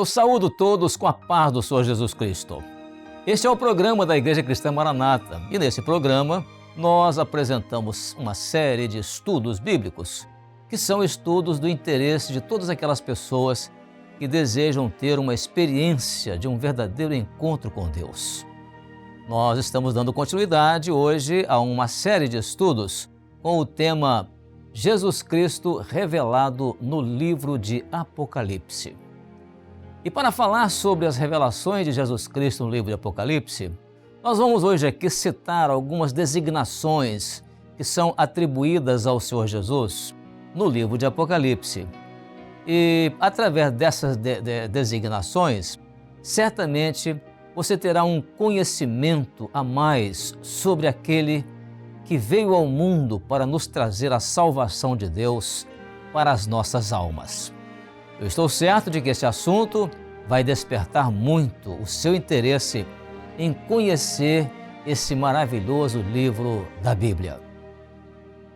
Eu saúdo todos com a paz do Senhor Jesus Cristo. Este é o programa da Igreja Cristã Maranata e nesse programa nós apresentamos uma série de estudos bíblicos que são estudos do interesse de todas aquelas pessoas que desejam ter uma experiência de um verdadeiro encontro com Deus. Nós estamos dando continuidade hoje a uma série de estudos com o tema Jesus Cristo revelado no livro de Apocalipse. E para falar sobre as revelações de Jesus Cristo no livro de Apocalipse, nós vamos hoje aqui citar algumas designações que são atribuídas ao Senhor Jesus no livro de Apocalipse. E através dessas designações, certamente você terá um conhecimento a mais sobre aquele que veio ao mundo para nos trazer a salvação de Deus para as nossas almas. Eu estou certo de que esse assunto vai despertar muito o seu interesse em conhecer esse maravilhoso livro da Bíblia.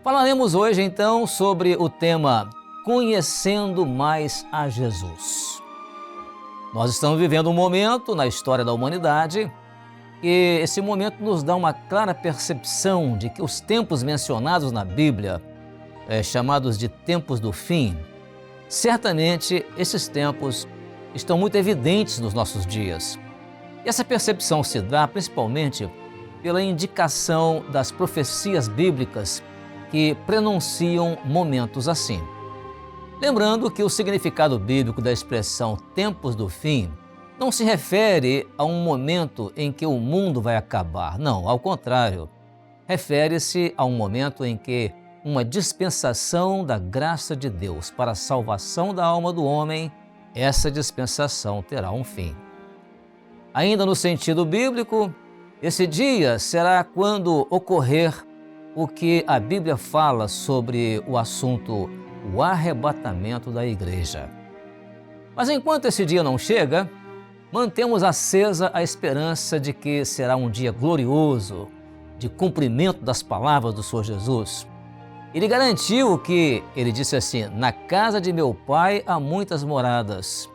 Falaremos hoje então sobre o tema Conhecendo Mais a Jesus. Nós estamos vivendo um momento na história da humanidade e esse momento nos dá uma clara percepção de que os tempos mencionados na Bíblia, chamados de tempos do fim, certamente esses tempos estão muito evidentes nos nossos dias. E essa percepção se dá principalmente pela indicação das profecias bíblicas que prenunciam momentos assim. Lembrando que o significado bíblico da expressão tempos do fim não se refere a um momento em que o mundo vai acabar. Não, ao contrário, refere-se a um momento em que uma dispensação da graça de Deus para a salvação da alma do homem, essa dispensação terá um fim. Ainda no sentido bíblico, esse dia será quando ocorrer o que a Bíblia fala sobre o assunto, o arrebatamento da igreja. Mas enquanto esse dia não chega, mantemos acesa a esperança de que será um dia glorioso, de cumprimento das palavras do Senhor Jesus. Ele garantiu que, ele disse assim, na casa de meu pai há muitas moradas.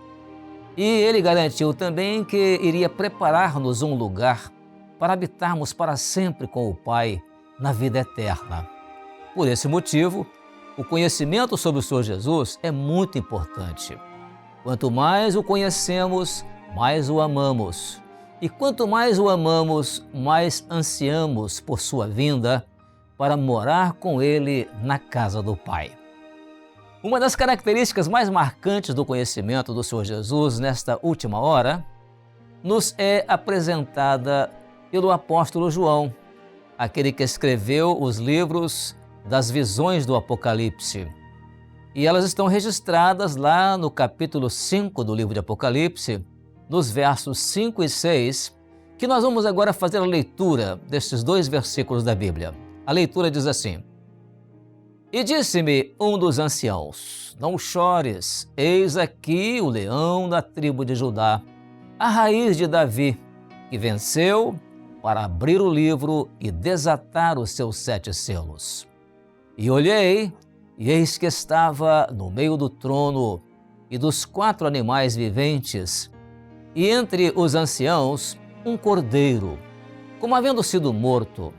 E ele garantiu também que iria preparar-nos um lugar para habitarmos para sempre com o Pai na vida eterna. Por esse motivo, o conhecimento sobre o Senhor Jesus é muito importante. Quanto mais o conhecemos, mais o amamos. E quanto mais o amamos, mais ansiamos por sua vinda para morar com Ele na casa do Pai. Uma das características mais marcantes do conhecimento do Senhor Jesus nesta última hora nos é apresentada pelo apóstolo João, aquele que escreveu os livros das visões do Apocalipse. E elas estão registradas lá no capítulo 5 do livro de Apocalipse, nos versos 5 e 6, que nós vamos agora fazer a leitura destes dois versículos da Bíblia. A leitura diz assim: E disse-me um dos anciãos, não chores, eis aqui o leão da tribo de Judá, a raiz de Davi, que venceu para abrir o livro e desatar os seus 7 selos. E olhei, e eis que estava no meio do trono e dos 4 animais viventes, e entre os anciãos um cordeiro, como havendo sido morto,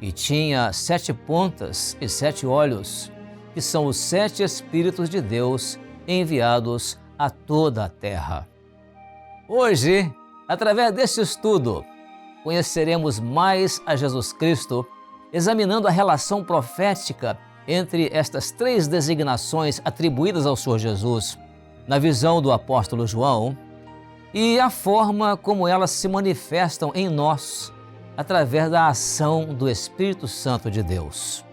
e tinha 7 pontas e 7 olhos, que são os 7 Espíritos de Deus enviados a toda a terra. Hoje, através deste estudo, conheceremos mais a Jesus Cristo, examinando a relação profética entre estas 3 designações atribuídas ao Senhor Jesus, na visão do apóstolo João, e a forma como elas se manifestam em nós, através da ação do Espírito Santo de Deus.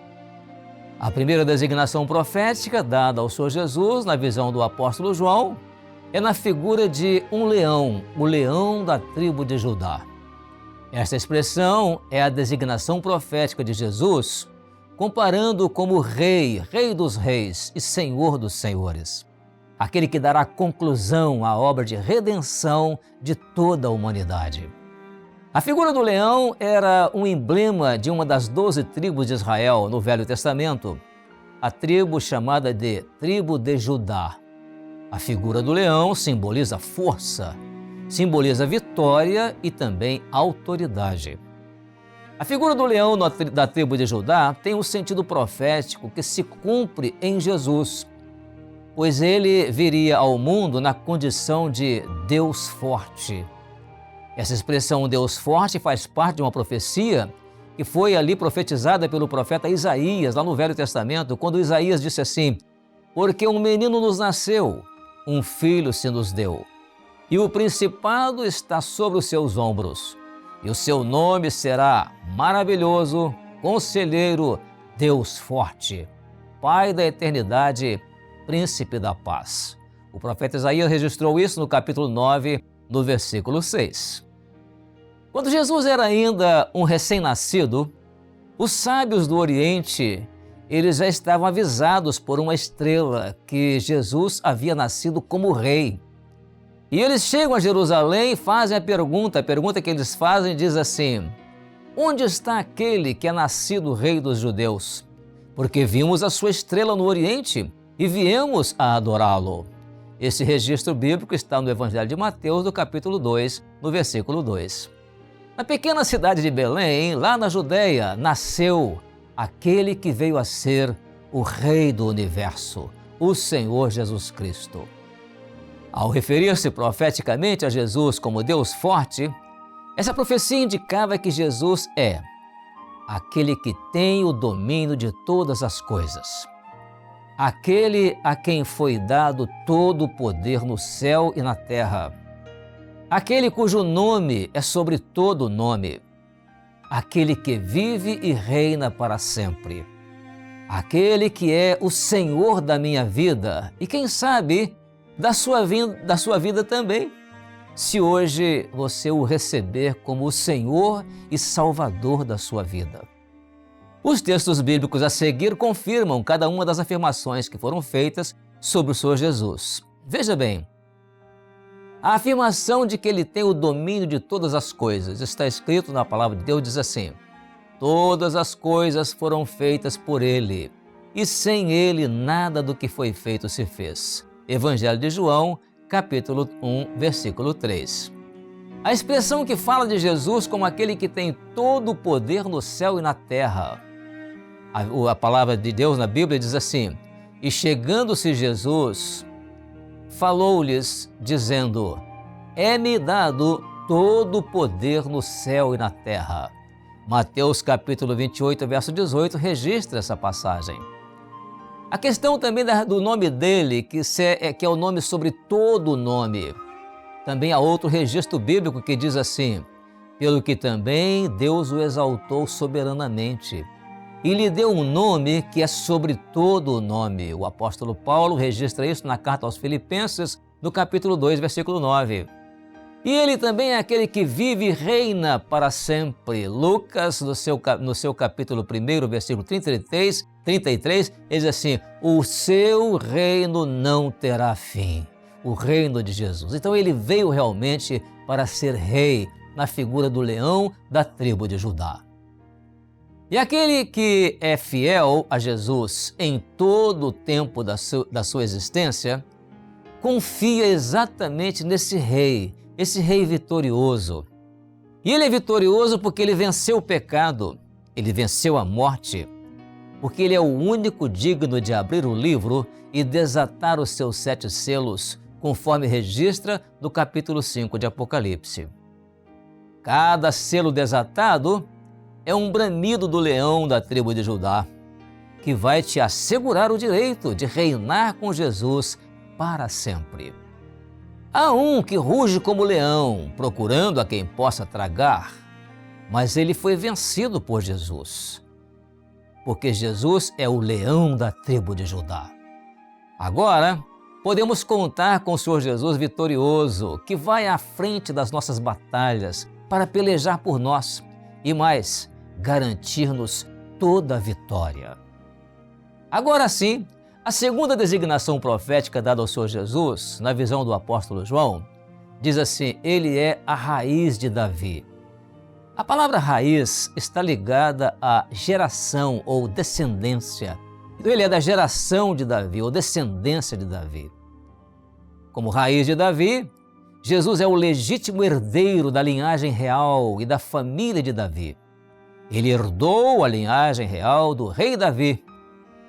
A primeira designação profética dada ao Senhor Jesus, na visão do apóstolo João, é na figura de um leão, o leão da tribo de Judá. Esta expressão é a designação profética de Jesus, comparando como Rei, Rei dos Reis e Senhor dos Senhores, aquele que dará conclusão à obra de redenção de toda a humanidade. A figura do leão era um emblema de uma das 12 tribos de Israel no Velho Testamento, a tribo chamada de tribo de Judá. A figura do leão simboliza força, simboliza vitória e também autoridade. A figura do leão da tribo de Judá tem um sentido profético que se cumpre em Jesus, pois ele viria ao mundo na condição de Deus forte. Essa expressão Deus forte faz parte de uma profecia que foi ali profetizada pelo profeta Isaías, lá no Velho Testamento, quando Isaías disse assim: porque um menino nos nasceu, um filho se nos deu, e o principado está sobre os seus ombros, e o seu nome será Maravilhoso, Conselheiro, Deus Forte, Pai da Eternidade, Príncipe da Paz. O profeta Isaías registrou isso no capítulo 9, no versículo 6. Quando Jesus era ainda um recém-nascido, os sábios do Oriente, eles já estavam avisados por uma estrela que Jesus havia nascido como rei. E eles chegam a Jerusalém e fazem a pergunta que eles fazem diz assim: onde está aquele que é nascido rei dos judeus? Porque vimos a sua estrela no Oriente e viemos a adorá-lo. Esse registro bíblico está no Evangelho de Mateus, no capítulo 2, no versículo 2. Na pequena cidade de Belém, lá na Judéia, nasceu aquele que veio a ser o Rei do Universo, o Senhor Jesus Cristo. Ao referir-se profeticamente a Jesus como Deus forte, essa profecia indicava que Jesus é aquele que tem o domínio de todas as coisas, aquele a quem foi dado todo o poder no céu e na terra, aquele cujo nome é sobre todo nome, aquele que vive e reina para sempre, aquele que é o Senhor da minha vida e, quem sabe, da sua vida também, se hoje você o receber como o Senhor e Salvador da sua vida. Os textos bíblicos a seguir confirmam cada uma das afirmações que foram feitas sobre o Senhor Jesus. Veja bem, a afirmação de que ele tem o domínio de todas as coisas está escrito na palavra de Deus, diz assim: todas as coisas foram feitas por ele, e sem ele nada do que foi feito se fez. Evangelho de João, capítulo 1, versículo 3. A expressão que fala de Jesus como aquele que tem todo o poder no céu e na terra. A palavra de Deus na Bíblia diz assim: e chegando-se Jesus, falou-lhes, dizendo: é-me dado todo o poder no céu e na terra. Mateus capítulo 28, verso 18, registra essa passagem. A questão também do nome dele, que é o nome sobre todo o nome. Também há outro registro bíblico que diz assim: pelo que também Deus o exaltou soberanamente e lhe deu um nome que é sobre todo o nome. O apóstolo Paulo registra isso na carta aos Filipenses, no capítulo 2, versículo 9. E ele também é aquele que vive e reina para sempre. Lucas, no seu capítulo 1, versículo 33, ele diz assim: o seu reino não terá fim. O reino de Jesus. Então ele veio realmente para ser rei na figura do leão da tribo de Judá. E aquele que é fiel a Jesus em todo o tempo da sua existência, confia exatamente nesse rei, esse rei vitorioso. E ele é vitorioso porque ele venceu o pecado, ele venceu a morte, porque ele é o único digno de abrir o livro e desatar os seus 7 selos, conforme registra no capítulo 5 de Apocalipse. Cada selo desatado é um bramido do leão da tribo de Judá, que vai te assegurar o direito de reinar com Jesus para sempre. Há um que ruge como leão, procurando a quem possa tragar, mas ele foi vencido por Jesus, porque Jesus é o leão da tribo de Judá. Agora, podemos contar com o Senhor Jesus vitorioso, que vai à frente das nossas batalhas para pelejar por nós e mais, garantir-nos toda a vitória. Agora sim, a segunda designação profética dada ao Senhor Jesus, na visão do apóstolo João, diz assim: ele é a raiz de Davi. A palavra raiz está ligada à geração ou descendência. Então ele é da geração de Davi, ou descendência de Davi. Como raiz de Davi, Jesus é o legítimo herdeiro da linhagem real e da família de Davi. Ele herdou a linhagem real do rei Davi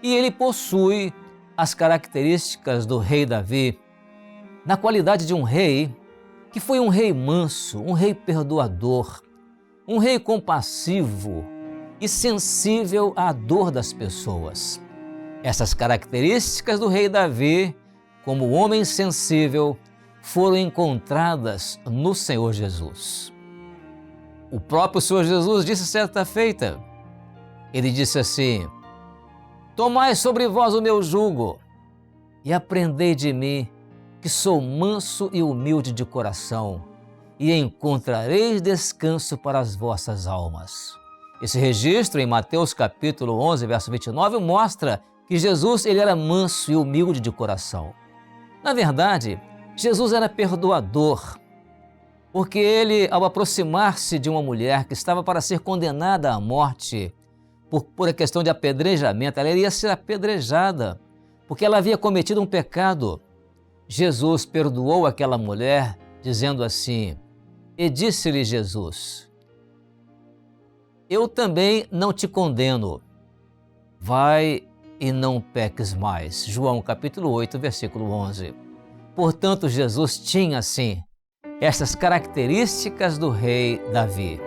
e ele possui as características do rei Davi na qualidade de um rei que foi um rei manso, um rei perdoador, um rei compassivo e sensível à dor das pessoas. Essas características do rei Davi, como homem sensível, foram encontradas no Senhor Jesus. O próprio Senhor Jesus disse certa feita, ele disse assim: tomai sobre vós o meu jugo e aprendei de mim, que sou manso e humilde de coração, e encontrareis descanso para as vossas almas. Esse registro em Mateus capítulo 11, verso 29, mostra que Jesus ele era manso e humilde de coração. Na verdade, Jesus era perdoador, porque ele, ao aproximar-se de uma mulher que estava para ser condenada à morte por a questão de apedrejamento, ela iria ser apedrejada, porque ela havia cometido um pecado. Jesus perdoou aquela mulher, dizendo assim, e disse-lhe Jesus: eu também não te condeno, vai e não peques mais. João capítulo 8, versículo 11. Portanto, Jesus tinha, sim, essas características do rei Davi.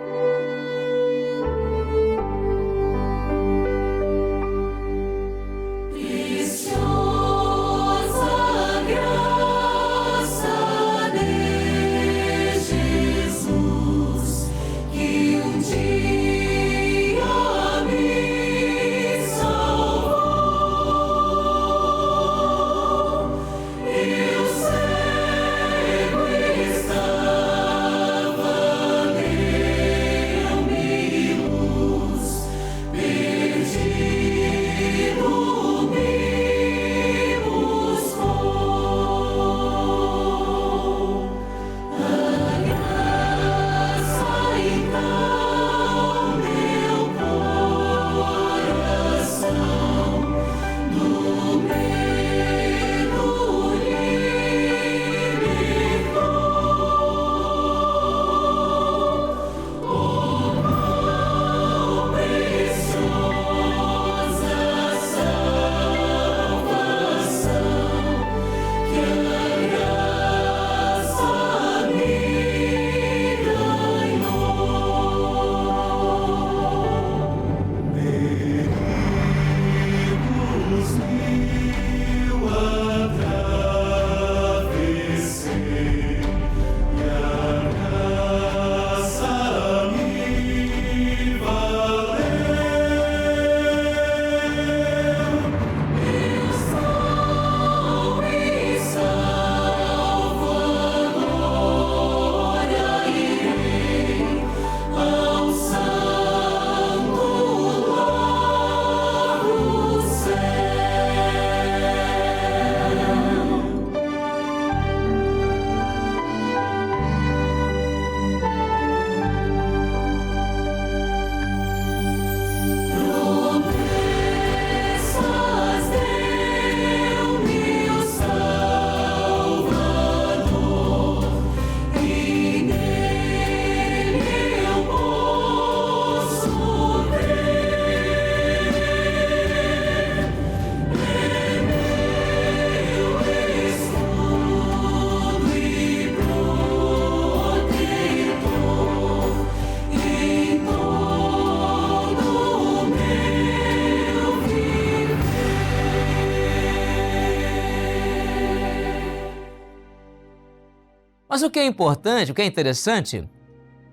Mas o que é importante, o que é interessante,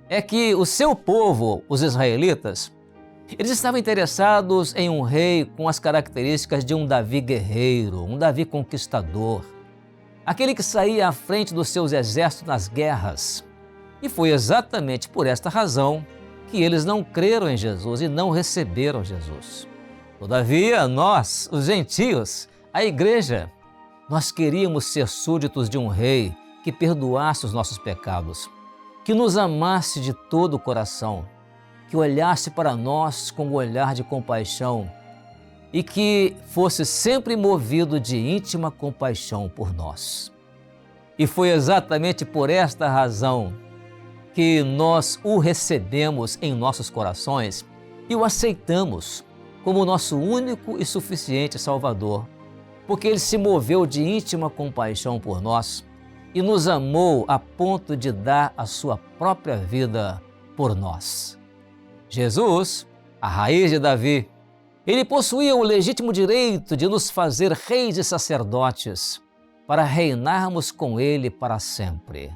é que o seu povo, os israelitas, eles estavam interessados em um rei com as características de um Davi guerreiro, um Davi conquistador, aquele que saía à frente dos seus exércitos nas guerras. E foi exatamente por esta razão que eles não creram em Jesus e não receberam Jesus. Todavia, nós, os gentios, a igreja, nós queríamos ser súditos de um rei que perdoasse os nossos pecados, que nos amasse de todo o coração, que olhasse para nós com um olhar de compaixão e que fosse sempre movido de íntima compaixão por nós. E foi exatamente por esta razão que nós o recebemos em nossos corações e o aceitamos como nosso único e suficiente Salvador, porque Ele se moveu de íntima compaixão por nós e nos amou a ponto de dar a sua própria vida por nós. Jesus, a raiz de Davi, Ele possuía o legítimo direito de nos fazer reis e sacerdotes para reinarmos com Ele para sempre.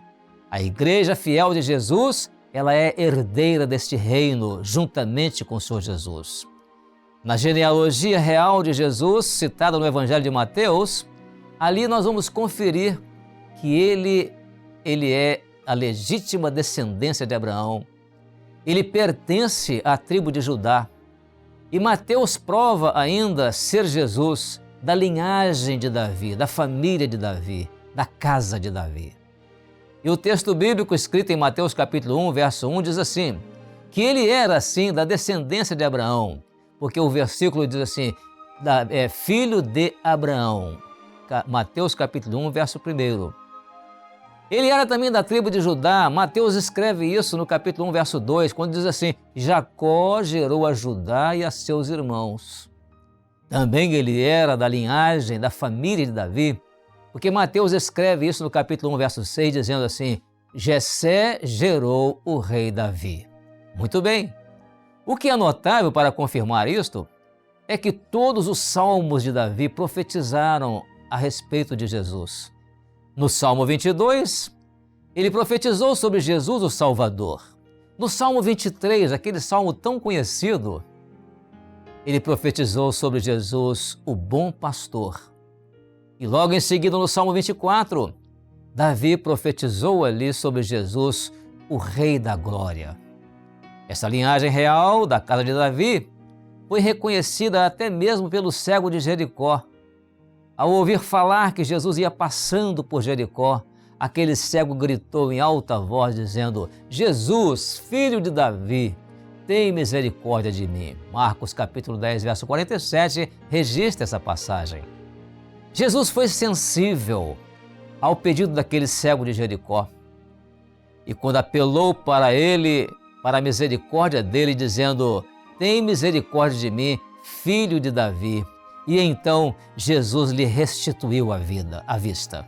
A Igreja fiel de Jesus, ela é herdeira deste reino juntamente com o Senhor Jesus. Na genealogia real de Jesus, citada no Evangelho de Mateus, ali nós vamos conferir que ele é a legítima descendência de Abraão. Ele pertence à tribo de Judá. E Mateus prova ainda ser Jesus da linhagem de Davi, da família de Davi, da casa de Davi. E o texto bíblico escrito em Mateus capítulo 1, verso 1 diz assim, que ele era assim da descendência de Abraão, porque o versículo diz assim, filho de Abraão. Mateus capítulo 1, verso 1. Ele era também da tribo de Judá. Mateus escreve isso no capítulo 1, verso 2, quando diz assim, Jacó gerou a Judá e a seus irmãos. Também ele era da linhagem, da família de Davi, porque Mateus escreve isso no capítulo 1, verso 6, dizendo assim, Jessé gerou o rei Davi. Muito bem. O que é notável para confirmar isto é que todos os salmos de Davi profetizaram a respeito de Jesus. No Salmo 22, ele profetizou sobre Jesus o Salvador. No Salmo 23, aquele salmo tão conhecido, ele profetizou sobre Jesus, o bom pastor. E logo em seguida, no Salmo 24, Davi profetizou ali sobre Jesus, o Rei da Glória. Essa linhagem real da casa de Davi foi reconhecida até mesmo pelo cego de Jericó. Ao ouvir falar que Jesus ia passando por Jericó, aquele cego gritou em alta voz, dizendo, Jesus, filho de Davi, tem misericórdia de mim. Marcos capítulo 10, verso 47, registra essa passagem. Jesus foi sensível ao pedido daquele cego de Jericó. E quando apelou para ele, para a misericórdia dele, dizendo, tem misericórdia de mim, filho de Davi. E então Jesus lhe restituiu a vista.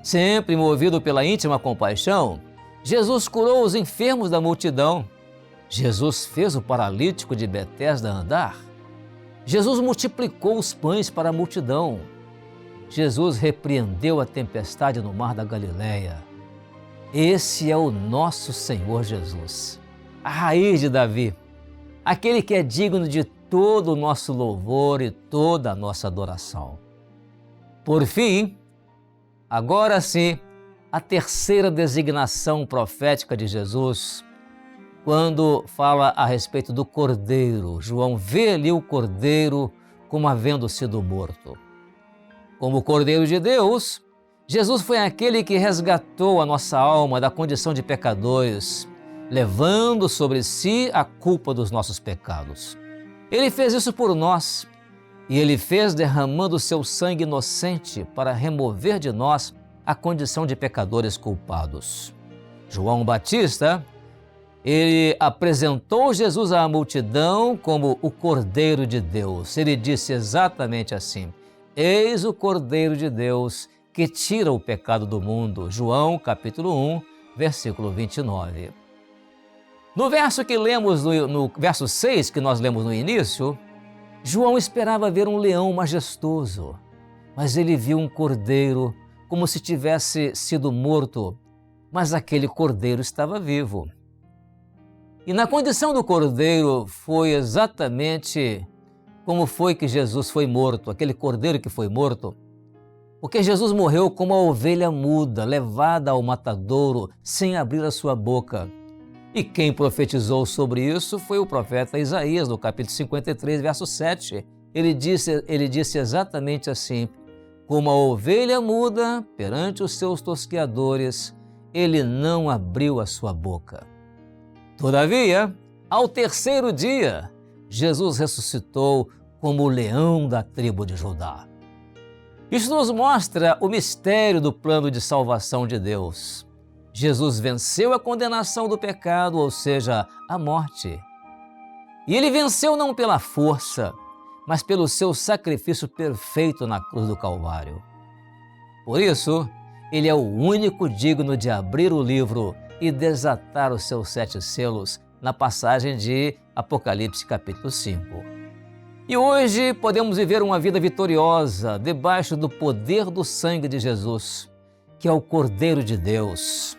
Sempre movido pela íntima compaixão, Jesus curou os enfermos da multidão. Jesus fez o paralítico de Betesda andar. Jesus multiplicou os pães para a multidão. Jesus repreendeu a tempestade no mar da Galileia. Esse é o nosso Senhor Jesus, a raiz de Davi, aquele que é digno de todo o nosso louvor e toda a nossa adoração. Por fim, agora sim, a terceira designação profética de Jesus, quando fala a respeito do Cordeiro. João vê ali o Cordeiro como havendo sido morto. Como Cordeiro de Deus, Jesus foi aquele que resgatou a nossa alma da condição de pecadores, levando sobre si a culpa dos nossos pecados. Ele fez isso por nós, e ele fez derramando o seu sangue inocente para remover de nós a condição de pecadores culpados. João Batista, ele apresentou Jesus à multidão como o Cordeiro de Deus. Ele disse exatamente assim, eis o Cordeiro de Deus que tira o pecado do mundo. João capítulo 1, versículo 29. No verso que lemos, no verso 6 que nós lemos no início, João esperava ver um leão majestoso, mas ele viu um cordeiro como se tivesse sido morto, mas aquele cordeiro estava vivo. E na condição do cordeiro foi exatamente como foi que Jesus foi morto, aquele cordeiro que foi morto, porque Jesus morreu como a ovelha muda, levada ao matadouro, sem abrir a sua boca. E quem profetizou sobre isso foi o profeta Isaías, no capítulo 53, verso 7. Ele disse exatamente assim, como a ovelha muda perante os seus tosqueadores, ele não abriu a sua boca. Todavia, ao terceiro dia, Jesus ressuscitou como o leão da tribo de Judá. Isso nos mostra o mistério do plano de salvação de Deus. Jesus venceu a condenação do pecado, ou seja, a morte. E ele venceu não pela força, mas pelo seu sacrifício perfeito na cruz do Calvário. Por isso, ele é o único digno de abrir o livro e desatar os seus 7 selos na passagem de Apocalipse capítulo 5. E hoje podemos viver uma vida vitoriosa debaixo do poder do sangue de Jesus, que é o Cordeiro de Deus.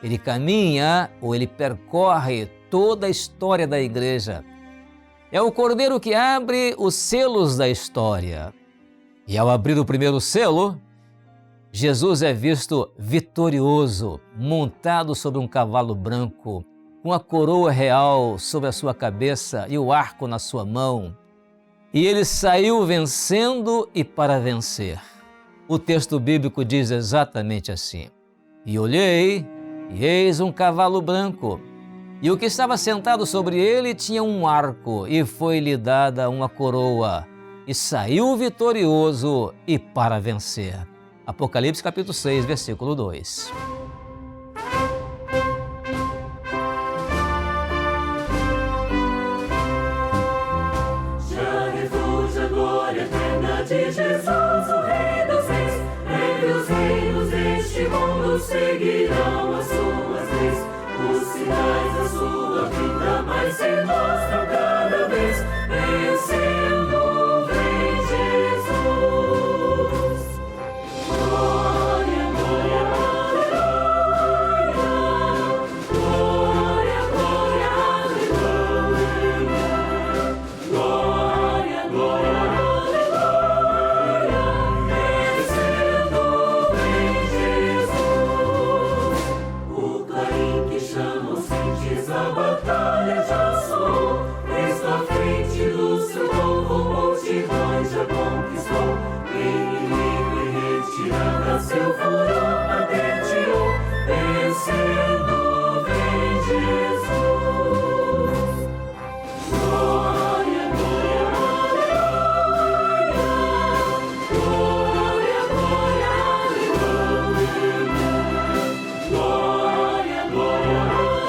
Ele caminha ou ele percorre toda a história da igreja. É o Cordeiro que abre os selos da história. E ao abrir o primeiro selo, Jesus é visto vitorioso, montado sobre um cavalo branco, com a coroa real sobre a sua cabeça e o arco na sua mão. E ele saiu vencendo e para vencer. O texto bíblico diz exatamente assim: E olhei, e eis um cavalo branco, e o que estava sentado sobre ele tinha um arco, e foi-lhe dada uma coroa, e saiu vitorioso e para vencer. Apocalipse capítulo 6, versículo 2. De Jesus, o Rei dos Reis, entre os reinos deste mundo seguirão as suas leis. Os sinais da sua vinda mais se mostram cada vez, vencendo vem Jesus. Glória, glória, aleluia. Glória, glória, aleluia. Glória, glória. A batalha já soou, Cristo à frente do seu povo, multidões já conquistou. Inimigo em retirada, seu furor patenteou, vencendo vem Jesus. Glória, glória, aleluia. Glória, glória, aleluia. Glória, glória, aleluia.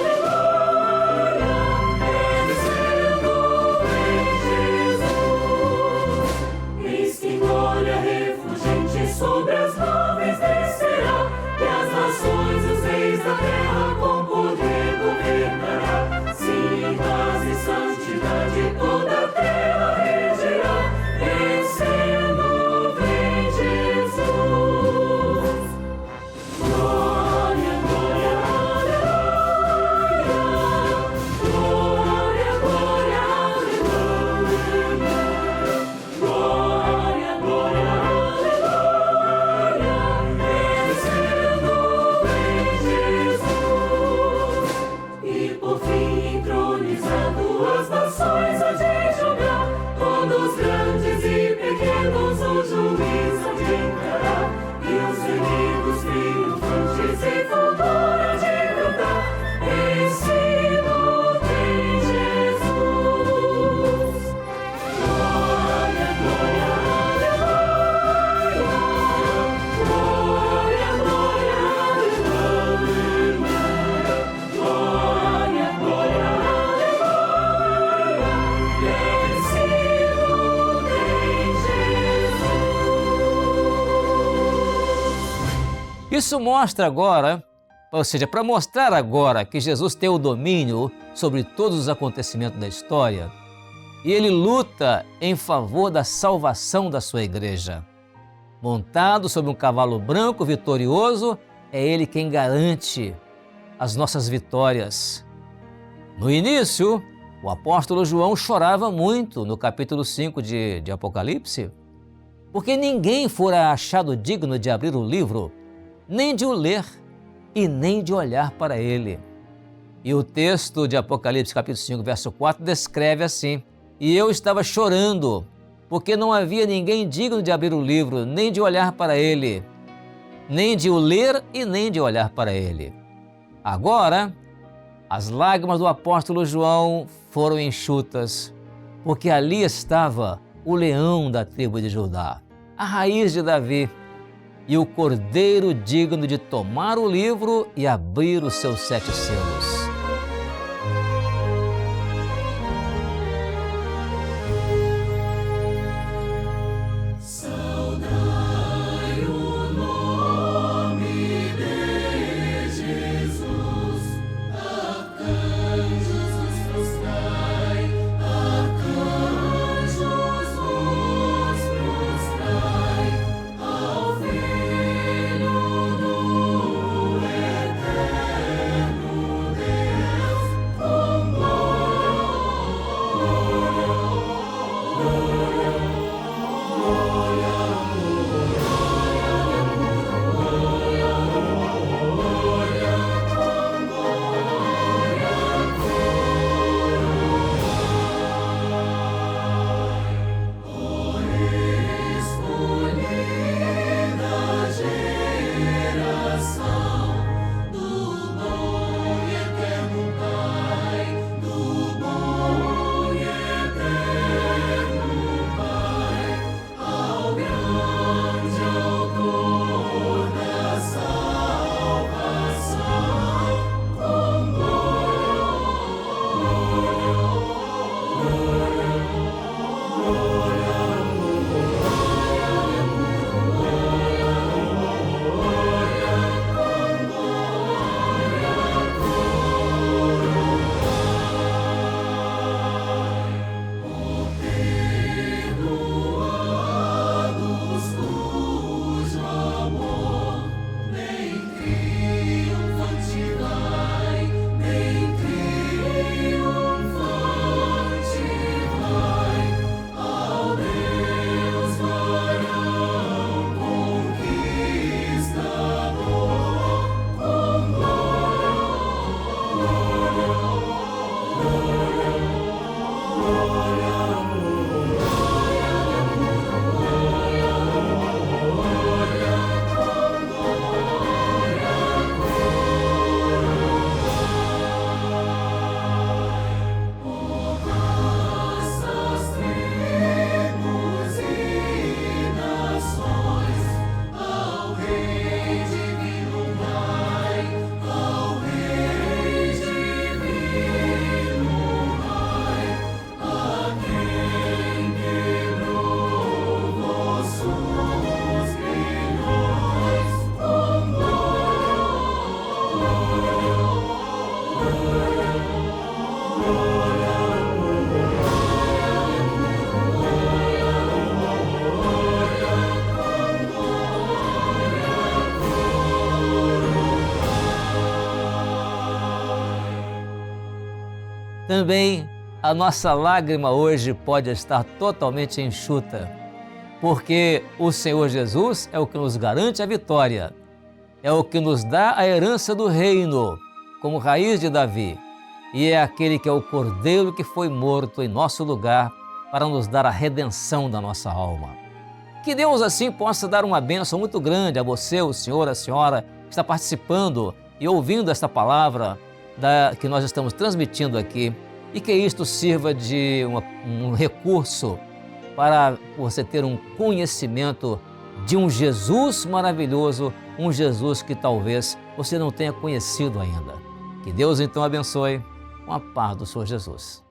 Sobre as nuvens descerá, e as nações, os reis da terra, com poder governará. Sim, em paz e santidade toda a terra regerá, vencendo vem Jesus. Glória, glória, aleluia. Glória, glória, aleluia. Glória, glória, as nações há de julgar, todos grandes e pequenos o juiz há de encarar, e os inimigos triunfantes em fulgor há de cantar, vencido tem Jesus. Glória, glória, aleluia. Glória, glória, aleluia. Glória, glória, Isso mostra agora, ou seja, para mostrar agora que Jesus tem o domínio sobre todos os acontecimentos da história, e ele luta em favor da salvação da sua igreja. Montado sobre um cavalo branco vitorioso, é ele quem garante as nossas vitórias. No início, o apóstolo João chorava muito no capítulo 5 de Apocalipse, porque ninguém fora achado digno de abrir o livro, nem de o ler e nem de olhar para ele. E o texto de Apocalipse capítulo 5, verso 4 descreve assim: E eu estava chorando, porque não havia ninguém digno de abrir o livro, nem de olhar para ele, nem de o ler e nem de olhar para ele. Agora, as lágrimas do apóstolo João foram enxutas, porque ali estava o leão da tribo de Judá. a raiz de Davi e o Cordeiro digno de tomar o livro e abrir os seus 7 selos. Também a nossa lágrima hoje pode estar totalmente enxuta, porque o Senhor Jesus é o que nos garante a vitória, é o que nos dá a herança do reino, como raiz de Davi, e é aquele que é o Cordeiro que foi morto em nosso lugar para nos dar a redenção da nossa alma. Que Deus assim possa dar uma bênção muito grande a você, o senhor, a senhora, que está participando e ouvindo esta palavra que nós estamos transmitindo aqui, e que isto sirva de um recurso para você ter um conhecimento de um Jesus maravilhoso, um Jesus que talvez você não tenha conhecido ainda. Que Deus então abençoe, com a paz do Senhor Jesus.